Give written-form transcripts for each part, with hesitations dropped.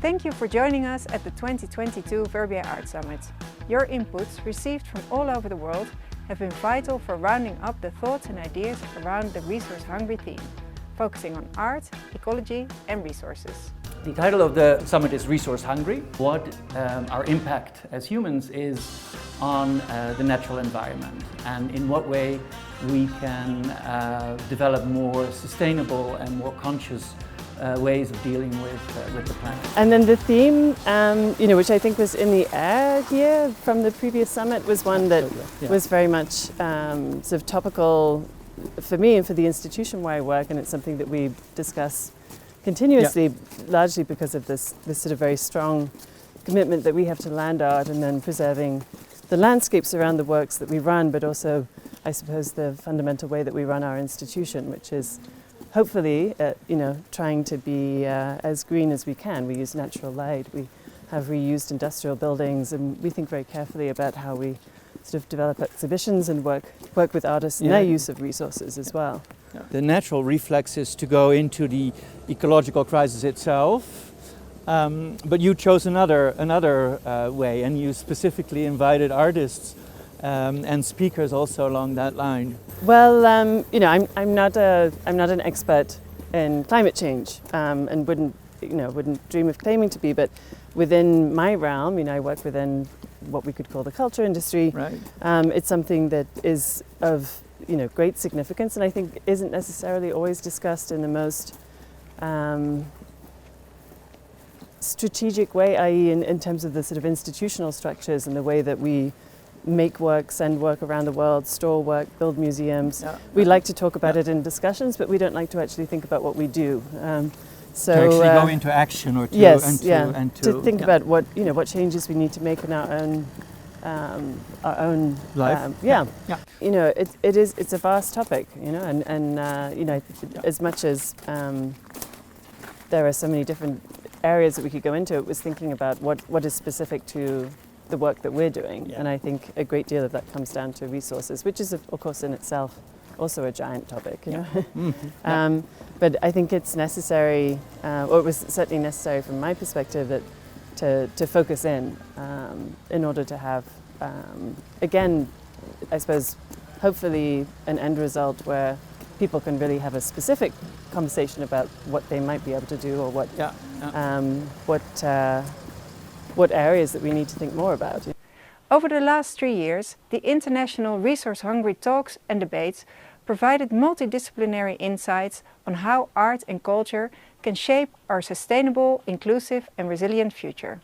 Thank you for joining us at the 2022 Verbier Art Summit. Your inputs, received from all over the world, have been vital for rounding up the thoughts and ideas around the resource-hungry theme, focusing on art, ecology and resources. The title of the summit is Resource Hungry. What our impact as humans is on the natural environment, and in what way we can develop more sustainable and more conscious ways of dealing with the planet. And then the theme, which I think was in the air here from the previous summit, was one that was very much sort of topical for me and for the institution where I work, and it's something that we discuss continuously, largely because of this sort of very strong commitment that we have to land art and then preserving the landscapes around the works that we run, but also, I suppose, the fundamental way that we run our institution, which is hopefully, trying to be as green as we can. We use natural light, we have reused industrial buildings, and we think very carefully about how we sort of develop exhibitions and work with artists and their use of resources as well. The natural reflex is to go into the ecological crisis itself, but you chose another way, and you specifically invited artists and speakers also along that line. Well, I'm not an expert in climate change, and wouldn't dream of claiming to be. But within my realm, I work within what we could call the culture industry. Right. It's something that is of great significance, and I think isn't necessarily always discussed in the most strategic way, i.e. in terms of the sort of institutional structures and the way that we make work, send work around the world, store work, build museums. We like to talk about it in discussions, but we don't like to actually think about what we do. To actually go into action, or to think about what changes we need to make in our own life. It's a vast topic, as much as there are so many different areas that we could go into, it was thinking about what is specific to the work that we're doing. And I think a great deal of that comes down to resources, which is of course in itself also a giant topic. But I think it's necessary, or it was certainly necessary from my perspective, to focus in order to have, again, I suppose, hopefully an end result where people can really have a specific conversation about what they might be able to do, or what areas that we need to think more about. Over the last 3 years, the international resource-hungry talks and debates provided multidisciplinary insights on how art and culture can shape our sustainable, inclusive and resilient future.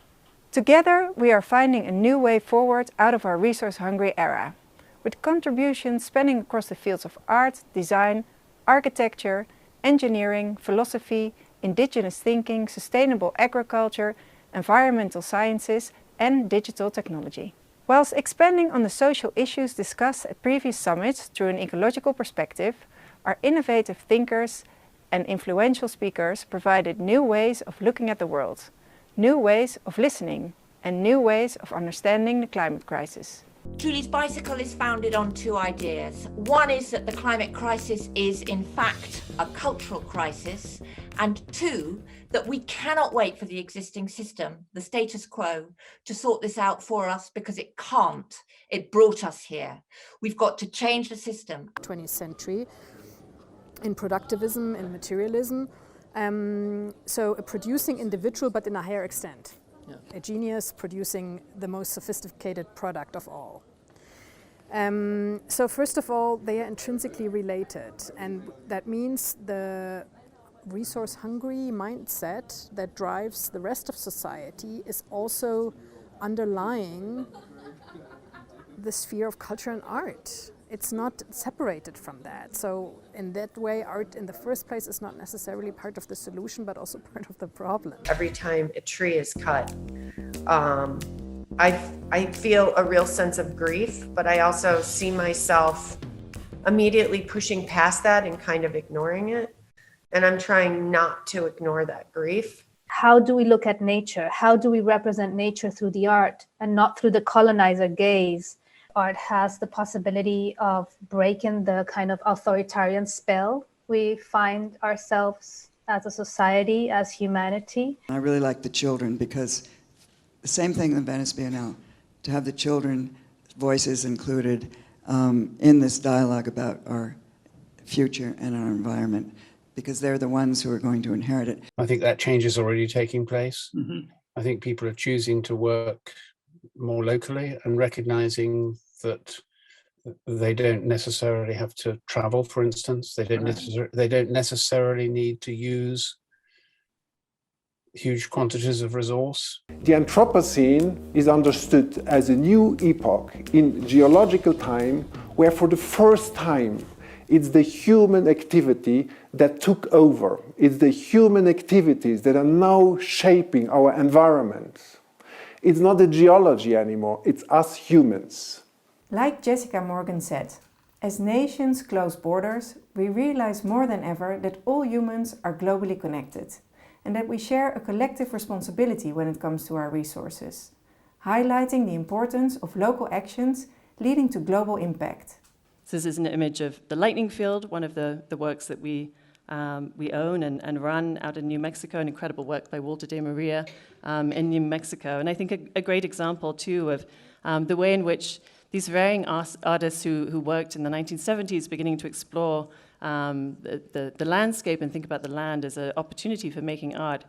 Together, we are finding a new way forward out of our resource-hungry era, with contributions spanning across the fields of art, design, architecture, engineering, philosophy, indigenous thinking, sustainable agriculture, environmental sciences and digital technology. Whilst expanding on the social issues discussed at previous summits through an ecological perspective, our innovative thinkers and influential speakers provided new ways of looking at the world, new ways of listening, and new ways of understanding the climate crisis. Julie's Bicycle is founded on two ideas. One is that the climate crisis is in fact a cultural crisis, and two, that we cannot wait for the existing system, the status quo, to sort this out for us, because it can't. It brought us here. We've got to change the system. 20th century in productivism and materialism, so a producing individual but in a higher extent. A genius producing the most sophisticated product of all. So first of all, they are intrinsically related, and that means the resource-hungry mindset that drives the rest of society is also underlying the sphere of culture and art. It's not separated from that. So in that way, art in the first place is not necessarily part of the solution, but also part of the problem. Every time a tree is cut, I feel a real sense of grief, but I also see myself immediately pushing past that and kind of ignoring it. And I'm trying not to ignore that grief. How do we look at nature? How do we represent nature through the art and not through the colonizer gaze? Art has the possibility of breaking the kind of authoritarian spell we find ourselves as a society, as humanity. I really like the children, because the same thing in Venice Biennale, to have the children voices included in this dialogue about our future and our environment, because they're the ones who are going to inherit it. I think that change is already taking place. Mm-hmm. I think people are choosing to work more locally and recognizing that they don't necessarily have to travel, for instance. They don't necessarily need to use huge quantities of resource. The Anthropocene is understood as a new epoch in geological time, where for the first time it's the human activity that took over. It's the human activities that are now shaping our environment. It's not the geology anymore, it's us humans. Like Jessica Morgan said, as nations close borders, we realize more than ever that all humans are globally connected and that we share a collective responsibility when it comes to our resources, highlighting the importance of local actions leading to global impact. So this is an image of the lightning field, one of the works that we own and run out in New Mexico, an incredible work by Walter de Maria in New Mexico. And I think a great example, too, of the way in which these varying artists who worked in the 1970s beginning to explore the landscape and think about the land as an opportunity for making art,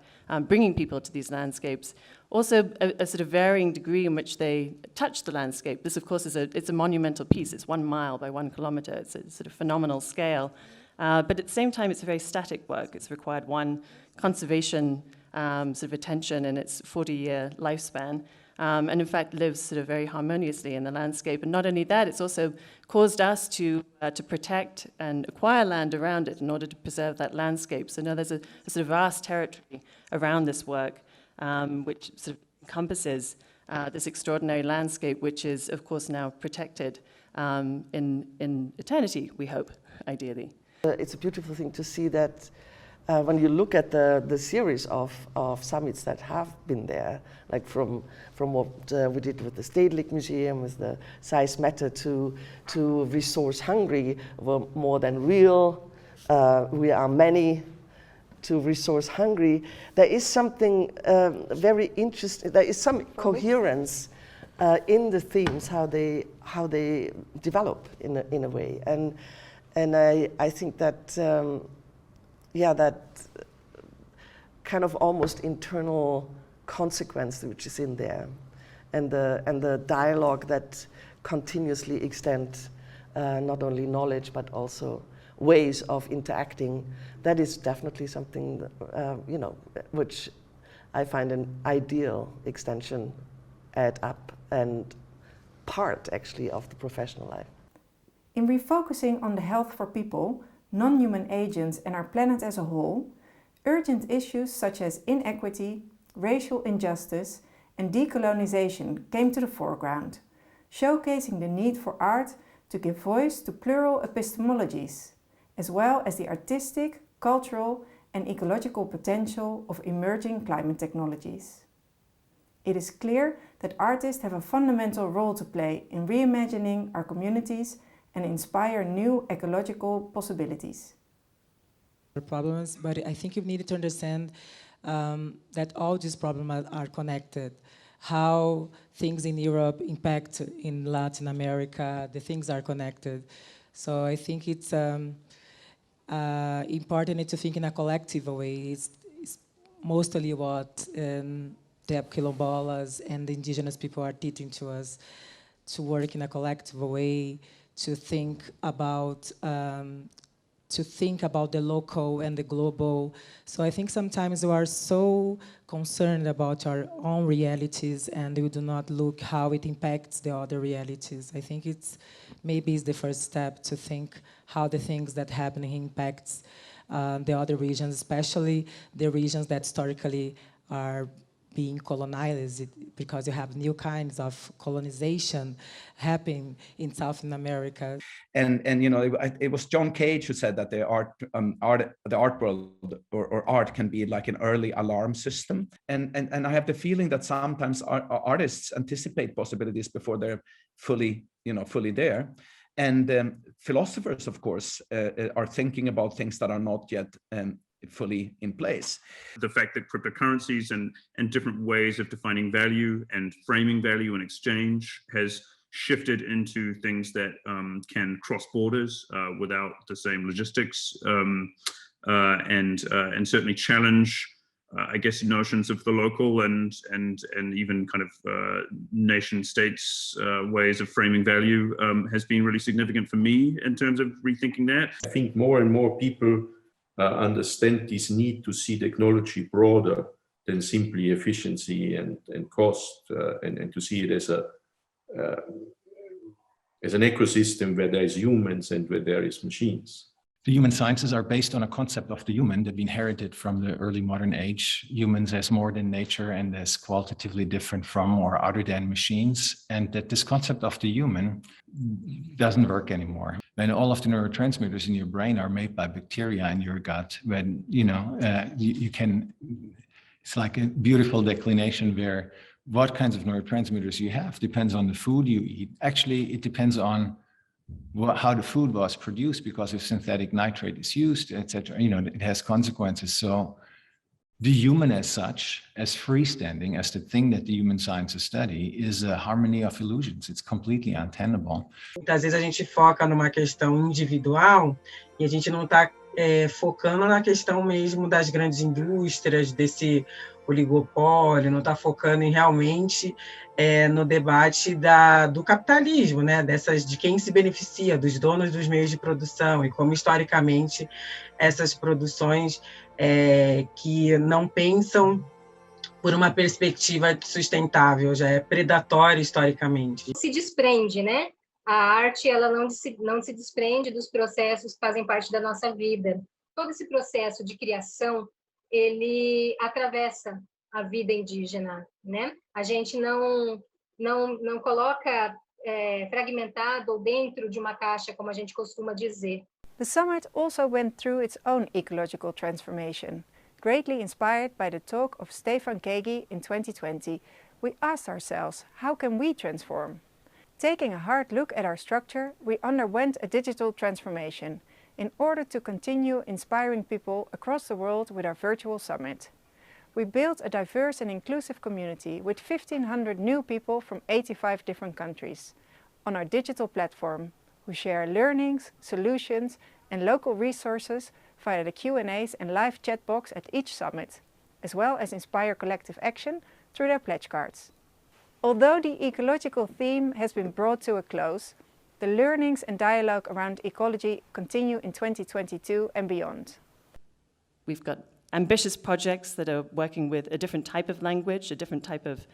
bringing people to these landscapes. Also, a sort of varying degree in which they touch the landscape. This, of course, it's a monumental piece. It's 1 mile by 1 kilometer. It's a sort of phenomenal scale. But at the same time, it's a very static work. It's required one conservation sort of attention in its 40-year lifespan. And in fact lives sort of very harmoniously in the landscape. And not only that, it's also caused us to protect and acquire land around it in order to preserve that landscape. So now there's a sort of vast territory around this work, which sort of encompasses this extraordinary landscape, which is, of course, now protected in eternity, we hope, ideally. It's a beautiful thing to see that when you look at the series of summits that have been there, like from what we did with the Stedelijk Museum, with the Size Matter, to Resource Hungry, were more than real, we are many, to Resource Hungry, there is something very interesting, there is some coherence in the themes, how they develop in a way. And I think that that kind of almost internal consequence which is in there, and the dialogue that continuously extend not only knowledge but also ways of interacting, that is definitely something which I find an ideal extension, add up, and part actually of the professional life. In refocusing on the health for people, non-human agents and our planet as a whole, urgent issues such as inequity, racial injustice and decolonization came to the foreground, showcasing the need for art to give voice to plural epistemologies, as well as the artistic, cultural and ecological potential of emerging climate technologies. It is clear that artists have a fundamental role to play in reimagining our communities and inspire new ecological possibilities. Problems, but I think you need to understand that all these problems are connected. How things in Europe impact in Latin America, the things are connected. So I think it's important to think in a collective way. It's mostly what the quilombolas and the indigenous people are teaching to us, to work in a collective way, to think about the local and the global. So I think sometimes we are so concerned about our own realities and we do not look how it impacts the other realities. I think maybe it's the first step to think how the things that happen impacts the other regions, especially the regions that historically are being colonized, because you have new kinds of colonization happening in South America. And it was John Cage who said that the art world or art can be like an early alarm system. And I have the feeling that sometimes artists anticipate possibilities before they're fully there. And philosophers, of course, are thinking about things that are not yet fully in place. The fact that cryptocurrencies and different ways of defining value and framing value and exchange has shifted into things that can cross borders without the same logistics, and certainly challenge, I guess, notions of the local and even kind of nation states ways of framing value has been really significant for me in terms of rethinking that. I think more and more people understand this need to see technology broader than simply efficiency and cost, and to see it as an ecosystem where there is humans and where there is machines. The human sciences are based on a concept of the human that we inherited from the early modern age. Humans as more than nature and as qualitatively different from or other than machines. And that this concept of the human doesn't work anymore. When all of the neurotransmitters in your brain are made by bacteria in your gut, when, you can, it's like a beautiful declination where what kinds of neurotransmitters you have depends on the food you eat. Actually, it depends on how the food was produced, because if synthetic nitrate is used, etc., it has consequences. So the human as such, as freestanding, as the thing that the human sciences study, is a harmony of illusions. It's completely untenable. Muitas vezes a gente foca numa questão individual e a gente não está focando na questão mesmo das grandes indústrias, desse oligopólio, não está focando em realmente no debate do capitalismo, né? De quem se beneficia, dos donos dos meios de produção, e como historicamente essas produções que não pensam por uma perspectiva sustentável, já é predatório historicamente. Se desprende, né? A arte, ela não se desprende dos processos que fazem parte da nossa vida. Todo esse processo de criação, ele atravessa a vida indígena, né? A gente não coloca fragmentado ou dentro de uma caixa, como a gente costuma dizer. The summit also went through its own ecological transformation. Greatly inspired by the talk of Stefan Kegi in 2020, we asked ourselves, how can we transform? Taking a hard look at our structure, we underwent a digital transformation in order to continue inspiring people across the world with our virtual summit. We built a diverse and inclusive community with 1,500 new people from 85 different countries on our digital platform, who share learnings, solutions and local resources via the Q&As and live chat box at each summit, as well as inspire collective action through their pledge cards. Although the ecological theme has been brought to a close, the learnings and dialogue around ecology continue in 2022 and beyond. We've got ambitious projects that are working with a different type of language, a different type of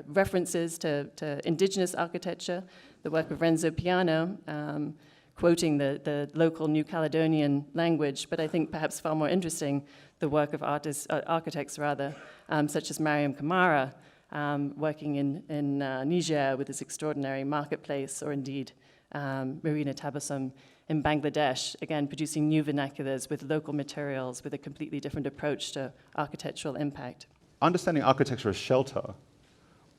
references to indigenous architecture. The work of Renzo Piano, quoting the local New Caledonian language, but I think perhaps far more interesting, the work of architects such as Mariam Kamara, working in Niger with this extraordinary marketplace, or indeed Marina Tabassum in Bangladesh, again producing new vernaculars with local materials with a completely different approach to architectural impact. Understanding architecture as shelter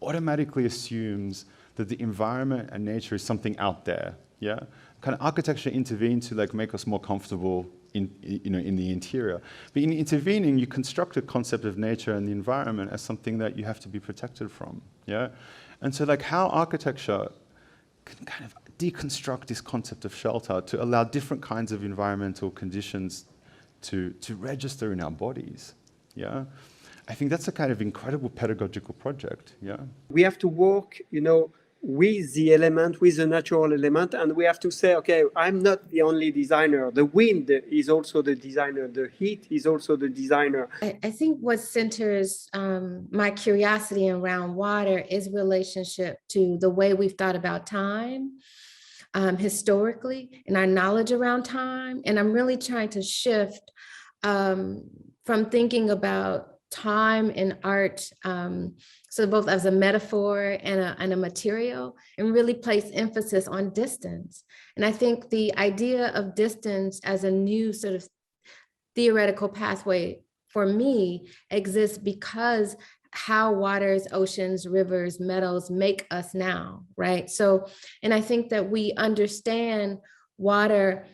automatically assumes that the environment and nature is something out there. Yeah, can architecture intervene to make us more comfortable in the interior? But in intervening, you construct a concept of nature and the environment as something that you have to be protected from. Yeah, and so how architecture can kind of deconstruct this concept of shelter to allow different kinds of environmental conditions to register in our bodies. Yeah, I think that's a kind of incredible pedagogical project. Yeah, we have to work, with the element, with the natural element, and we have to say, okay, I'm not the only designer. The wind is also the designer. The heat is also the designer. I think what centers my curiosity around water is relationship to the way we've thought about time historically, and our knowledge around time. And I'm really trying to shift from thinking about time and art, so both as a metaphor and a material, and really place emphasis on distance. And I think the idea of distance as a new sort of theoretical pathway for me exists because how waters, oceans, rivers, metals make us now, right? So, and I think that we understand water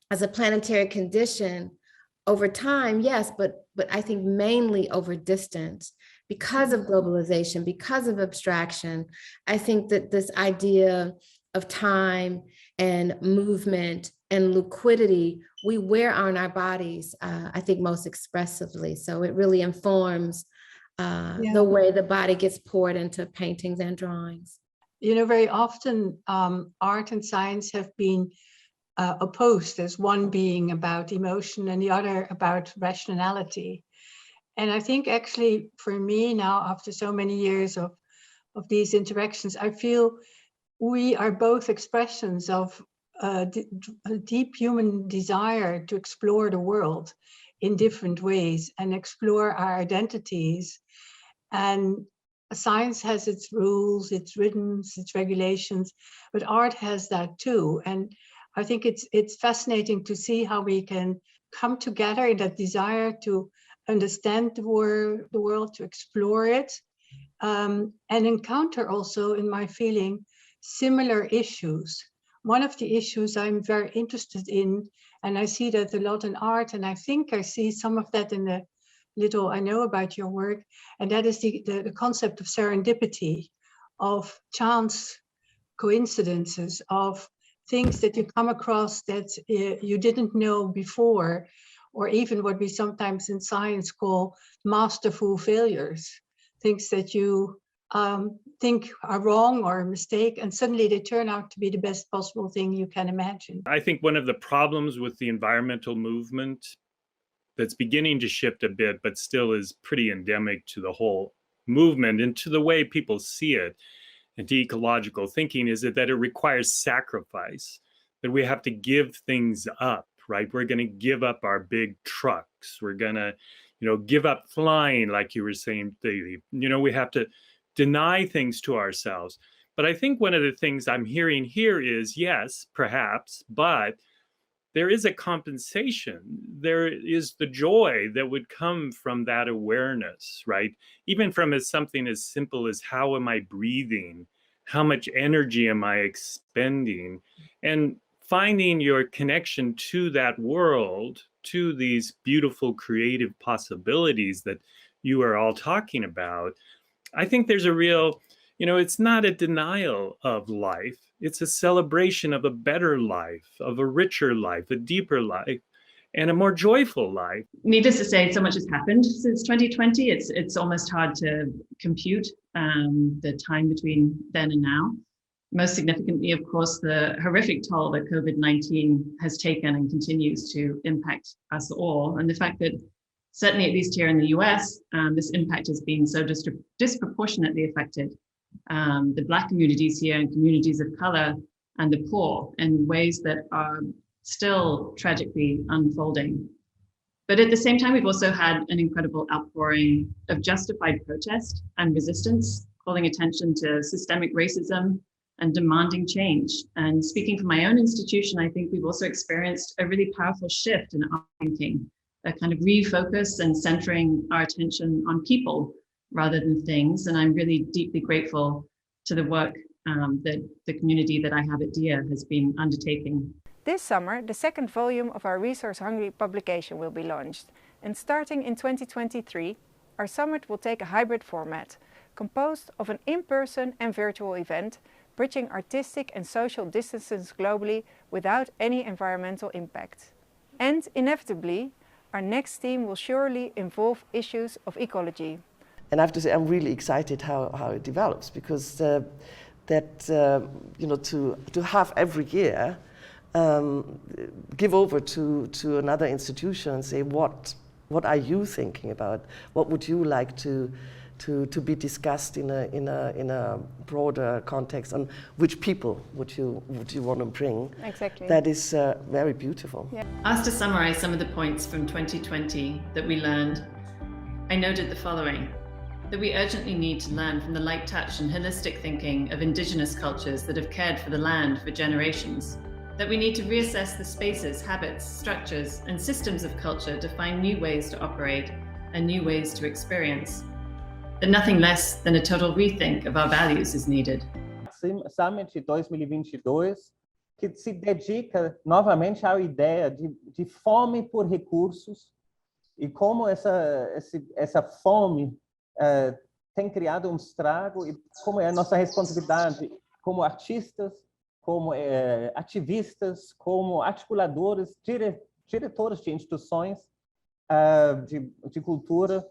as a planetary condition over time, yes, but I think mainly over distance. Because of globalization, because of abstraction, I think that this idea of time and movement and liquidity, we wear on our bodies, I think most expressively. So it really informs the way the body gets poured into paintings and drawings. You know, very often art and science have been opposed, as one being about emotion and the other about rationality. And I think actually for me now, after so many years of these interactions, I feel we are both expressions of a deep human desire to explore the world in different ways and explore our identities. And science has its rules, its rhythms, its regulations, but art has that too. And I think it's fascinating to see how we can come together in that desire to understand the world, to explore it, and encounter also, in my feeling, similar issues. One of the issues I'm very interested in, and I see that a lot in art, and I think I see some of that in the little I know about your work, and that is the concept of serendipity, of chance coincidences, of things that you come across that you didn't know before, or even what we sometimes in science call masterful failures, things that you think are wrong or a mistake, and suddenly they turn out to be the best possible thing you can imagine. I think one of the problems with the environmental movement that's beginning to shift a bit, but still is pretty endemic to the whole movement and to the way people see it and to ecological thinking, is that it requires sacrifice, that we have to give things up. Right? We're going to give up our big trucks. We're going to, give up flying, like you were saying, Thierry. We have to deny things to ourselves. But I think one of the things I'm hearing here is, yes, perhaps, but there is a compensation. There is the joy that would come from that awareness, right? Even from something as simple as, how am I breathing? How much energy am I expending? And finding your connection to that world, to these beautiful creative possibilities that you are all talking about, I think there's a real, it's not a denial of life. It's a celebration of a better life, of a richer life, a deeper life, and a more joyful life. Needless to say, so much has happened since 2020. It's almost hard to compute the time between then and now. Most significantly, of course, the horrific toll that COVID-19 has taken and continues to impact us all. And the fact that, certainly at least here in the US, this impact has been so disproportionately affected the Black communities here and communities of color and the poor in ways that are still tragically unfolding. But at the same time, we've also had an incredible outpouring of justified protest and resistance, calling attention to systemic racism and demanding change. And speaking for my own institution, I think we've also experienced a really powerful shift in our thinking, a kind of refocus and centering our attention on people rather than things. And I'm really deeply grateful to the work that the community that I have at DIA has been undertaking. This summer, the second volume of our Resource Hungry publication will be launched. And starting in 2023, our summit will take a hybrid format, composed of an in-person and virtual event, bridging artistic and social distances globally without any environmental impact. And inevitably, our next theme will surely involve issues of ecology. And I have to say, I'm really excited how it develops, because to have every year give over to another institution and say, what are you thinking about? What would you like to be discussed in a broader context, and which people would you want to bring? Exactly. That is very beautiful. Yeah. Asked to summarize some of the points from 2020 that we learned, I noted the following: that we urgently need to learn from the light touch and holistic thinking of indigenous cultures that have cared for the land for generations. That we need to reassess the spaces, habits, structures, and systems of culture to find new ways to operate and new ways to experience. That nothing less than a total rethink of our values is needed. Summit 2022, que se dedica novamente à ideia de fome por recursos, e como essa fome tem criado estrago, e como é a nossa responsabilidade como artistas, como ativistas, como articuladores, diretores de instituições de cultura,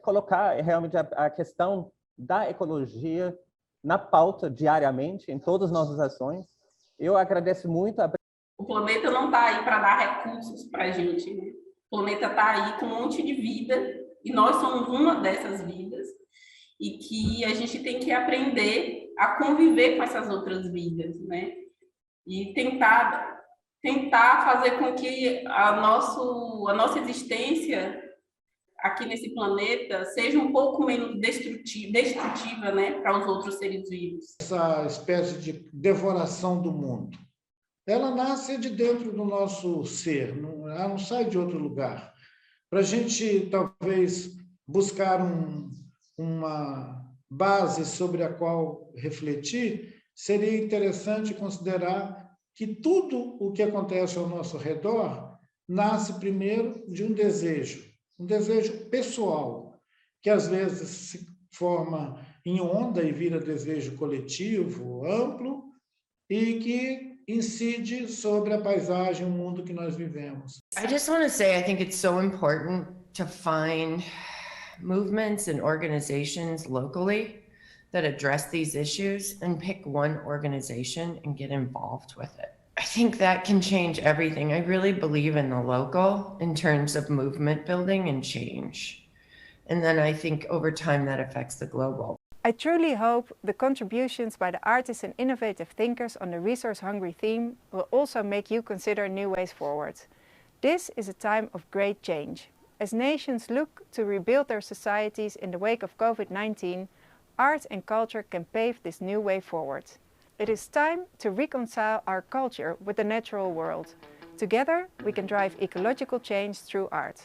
colocar realmente a questão da ecologia na pauta diariamente, em todas as nossas ações. Eu agradeço muito. O planeta não está aí para dar recursos para a gente, né? O planeta está aí com um monte de vida, e nós somos uma dessas vidas, e que a gente tem que aprender a conviver com essas outras vidas, né? E tentar fazer com que a nossa existência aqui nesse planeta seja um pouco menos destrutiva, né, para os outros seres vivos. Essa espécie de devoração do mundo, ela nasce de dentro do nosso ser, ela não sai de outro lugar. Para a gente, talvez, buscar uma base sobre a qual refletir, seria interessante considerar que tudo o que acontece ao nosso redor nasce primeiro de um desejo pessoal, que às vezes se forma em onda e vira desejo coletivo, amplo, e que incide sobre a paisagem, o mundo que nós vivemos. I just want to say I think it's so important to find movements and organizations locally that address these issues and pick one organization and get involved with it. I think that can change everything. I really believe in the local in terms of movement building and change. And then I think over time that affects the global. I truly hope the contributions by the artists and innovative thinkers on the resource-hungry theme will also make you consider new ways forward. This is a time of great change. As nations look to rebuild their societies in the wake of COVID-19, art and culture can pave this new way forward. It is time to reconcile our culture with the natural world. Together, we can drive ecological change through art.